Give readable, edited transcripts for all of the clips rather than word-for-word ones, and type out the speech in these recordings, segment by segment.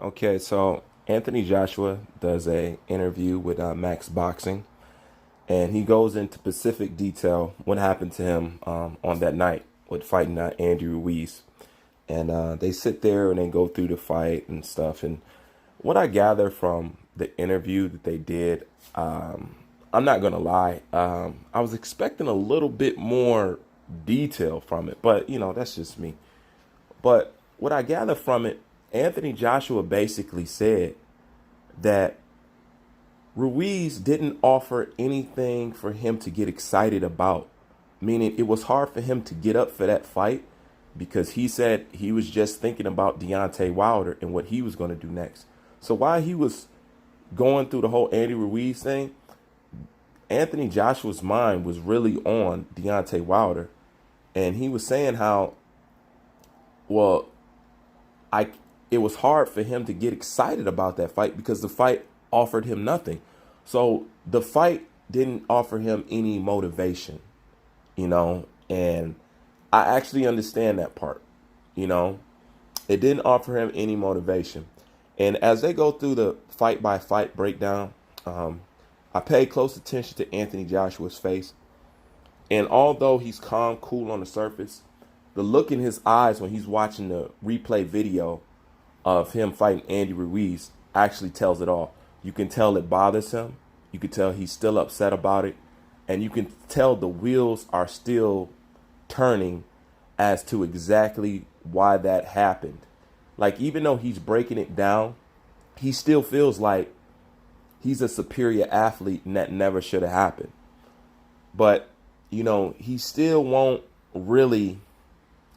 Okay, so Anthony Joshua does a interview with Max Boxing, and he goes into specific detail what happened to him on that night with fighting Andy Ruiz, and they sit there and they go through the fight and stuff. And what I gather from the interview that they did, I'm not gonna lie, I was expecting a little bit more detail from it, but that's just me. But what I gather from it, Anthony Joshua basically said that Ruiz didn't offer anything for him to get excited about, meaning it was hard for him to get up for that fight because he said he was just thinking about Deontay Wilder and what he was going to do next. So while he was going through the whole Andy Ruiz thing, Anthony Joshua's mind was really on Deontay Wilder. And he was saying how, well, I it was hard for him to get excited about that fight because the fight offered him nothing. So the fight didn't offer him any motivation, and I actually understand that part, you know. It didn't offer him any motivation. And as they go through the fight by fight breakdown, I paid close attention to Anthony Joshua's face. And although he's calm, cool on the surface, the look in his eyes when he's watching the replay video of him fighting Andy Ruiz actually tells it all. You can tell it bothers him. You can tell he's still upset about it. And you can tell the wheels are still turning as to exactly why that happened. Like, even though he's breaking it down, he still feels like he's a superior athlete and that never should have happened. But, he still won't really,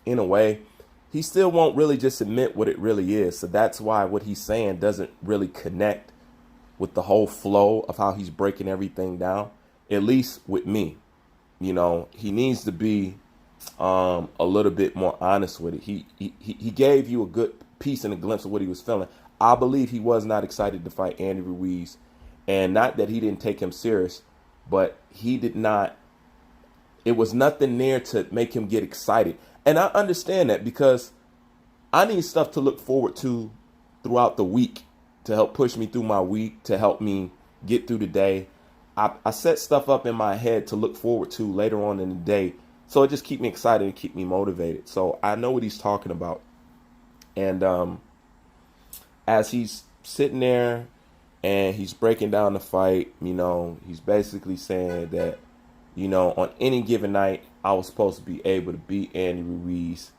in a way, he still won't really just admit what it really is. So that's why what he's saying doesn't really connect with the whole flow of how he's breaking everything down, at least with me. He needs to be a little bit more honest with it. He gave you a good piece and a glimpse of what he was feeling. I believe he was not excited to fight Andy Ruiz, and not that he didn't take him serious, but he did not. It was nothing there to make him get excited. And I understand that because I need stuff to look forward to throughout the week to help push me through my week, to help me get through the day. I set stuff up in my head to look forward to later on in the day. So it just keep me excited and keep me motivated. So I know what he's talking about. And as he's sitting there and he's breaking down the fight, he's basically saying that, on any given night, I was supposed to be able to beat Andy Ruiz,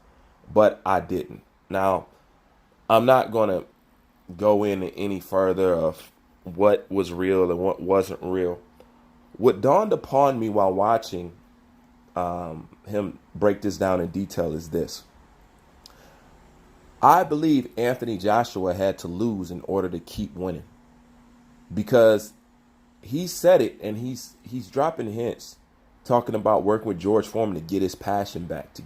but I didn't. Now, I'm not going to go into any further of what was real and what wasn't real. What dawned upon me while watching him break this down in detail is this. I believe Anthony Joshua had to lose in order to keep winning, because he said it, and he's dropping hints, talking about working with George Foreman to get his passion back,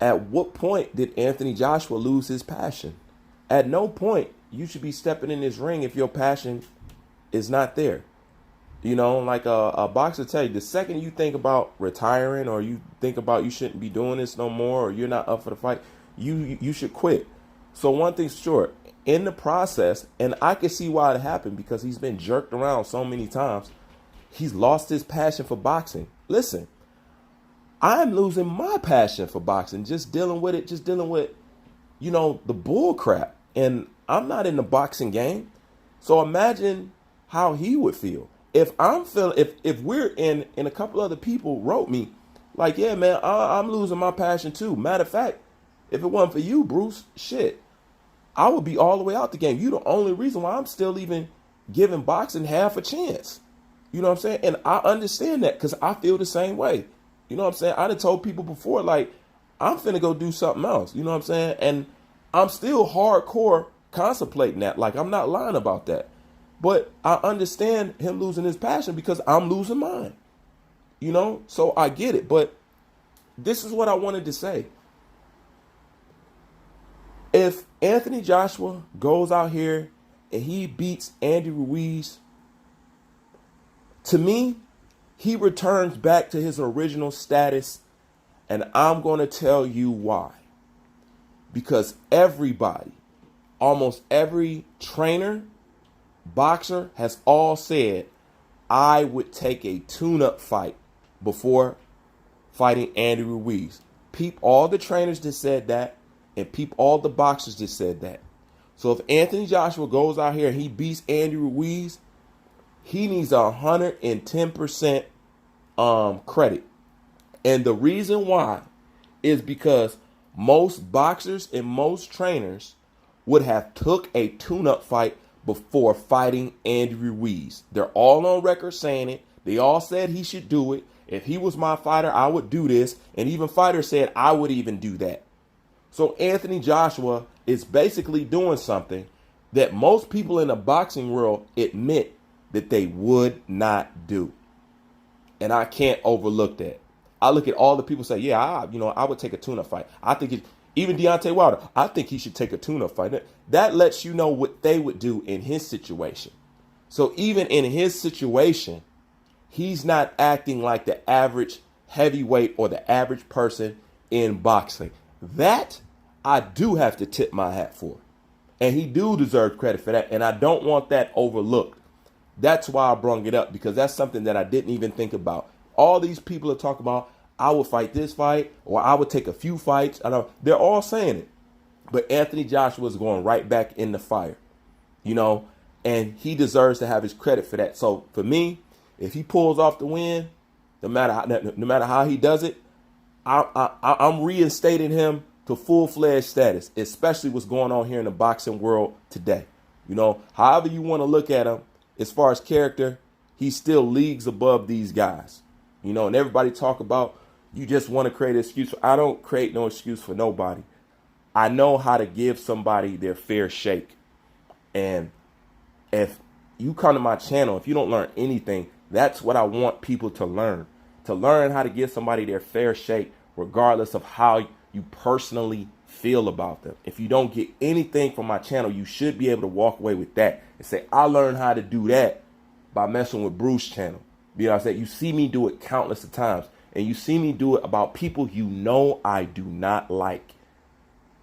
At what point did Anthony Joshua lose his passion? At no point. You should be stepping in this ring if your passion is not there. Like a boxer tell you, the second you think about retiring, or you think about you shouldn't be doing this no more, or you're not up for the fight, you should quit. So one thing's sure, in the process, and I can see why it happened, because he's been jerked around so many times, he's lost his passion for boxing. Listen, I'm losing my passion for boxing, just dealing with, the bull crap. And I'm not in the boxing game. So imagine how he would feel. If we're in, and a couple other people wrote me, like, yeah, man, I'm losing my passion too. Matter of fact, if it wasn't for you, Bruce, shit, I would be all the way out the game. You're the only reason why I'm still even giving boxing half a chance. You know what I'm saying? And I understand that, because I feel the same way. You know what I'm saying? I done told people before, like, I'm finna go do something else. You know what I'm saying? And I'm still hardcore contemplating that. Like, I'm not lying about that. But I understand him losing his passion because I'm losing mine. So I get it. But this is what I wanted to say. If Anthony Joshua goes out here and he beats Andy Ruiz, to me, he returns back to his original status, and I'm going to tell you why. Because everybody, almost every trainer, boxer has all said, I would take a tune-up fight before fighting Andy Ruiz. Peep all the trainers that said that, and peep all the boxers that said that. So if Anthony Joshua goes out here and he beats Andy Ruiz, he needs 110% credit. And the reason why is because most boxers and most trainers would have took a tune-up fight before fighting Andy Ruiz. They're all on record saying it. They all said he should do it. If he was my fighter, I would do this. And even fighters said I would even do that. So Anthony Joshua is basically doing something that most people in the boxing world admit that they would not do. And I can't overlook that. I look at all the people say, yeah, I would take a tune-up fight. I think even Deontay Wilder, I think he should take a tune-up fight. That lets you know what they would do in his situation. So even in his situation, he's not acting like the average heavyweight or the average person in boxing. That I do have to tip my hat for. And he do deserve credit for that. And I don't want that overlooked. That's why I brung it up, because that's something that I didn't even think about. All these people are talking about, I would fight this fight, or I would take a few fights. I know they're all saying it. But Anthony Joshua is going right back in the fire, and he deserves to have his credit for that. So for me, if he pulls off the win, no matter how he does it, I'm reinstating him to full-fledged status, especially what's going on here in the boxing world today. However you want to look at him, as far as character, he's still leagues above these guys. And everybody talk about, you just want to create an excuse. I don't create no excuse for nobody. I know how to give somebody their fair shake. And if you come to my channel, if you don't learn anything, that's what I want people to learn. To learn how to give somebody their fair shake, regardless of how you personally feel about them. If you don't get anything from my channel, you should be able to walk away with that and say, I learned how to do that by messing with Bruce's channel. You know what I'm saying? You see me do it countless of times, and you see me do it about people I do not like.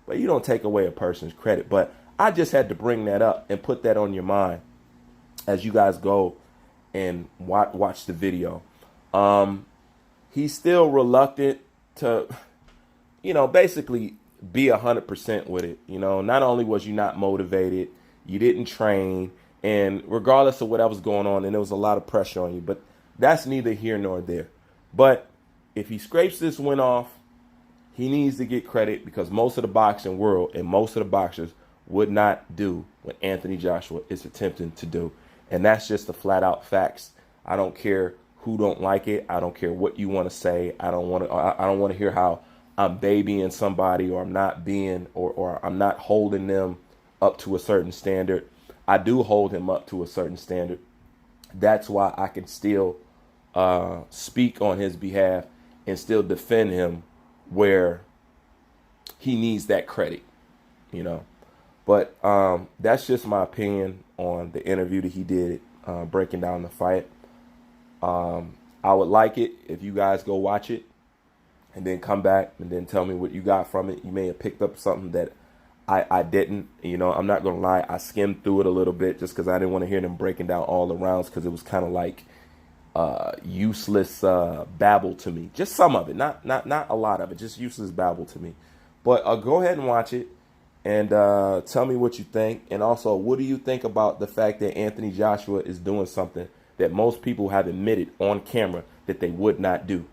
But you don't take away a person's credit. But I just had to bring that up and put that on your mind as you guys go and watch the video. He's still reluctant to, basically be 100% with it. Not only was you not motivated, you didn't train, and regardless of what was going on, and there was a lot of pressure on you, but that's neither here nor there. But if he scrapes this win off, he needs to get credit, because most of the boxing world and most of the boxers would not do what Anthony Joshua is attempting to do. And that's just the flat out facts. I don't care who don't like it. I don't care what you want to say. I don't want to hear how I'm babying somebody, or I'm not being, or I'm not holding them up to a certain standard. I do hold him up to a certain standard. That's why I can still speak on his behalf and still defend him where he needs that credit, But that's just my opinion on the interview that he did, breaking down the fight. I would like it if you guys go watch it and then come back and then tell me what you got from it. You may have picked up something that I didn't. I'm not going to lie. I skimmed through it a little bit just because I didn't want to hear them breaking down all the rounds, because it was kind of like useless babble to me. Just some of it, not a lot of it, just useless babble to me. But go ahead and watch it and tell me what you think. And also, what do you think about the fact that Anthony Joshua is doing something that most people have admitted on camera that they would not do?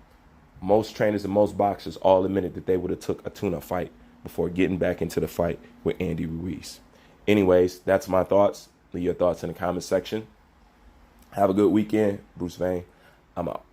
Most trainers and most boxers all admitted that they would have took a tune-up fight before getting back into the fight with Andy Ruiz. Anyways, that's my thoughts. Leave your thoughts in the comment section. Have a good weekend. Bruce Vane, I'm out.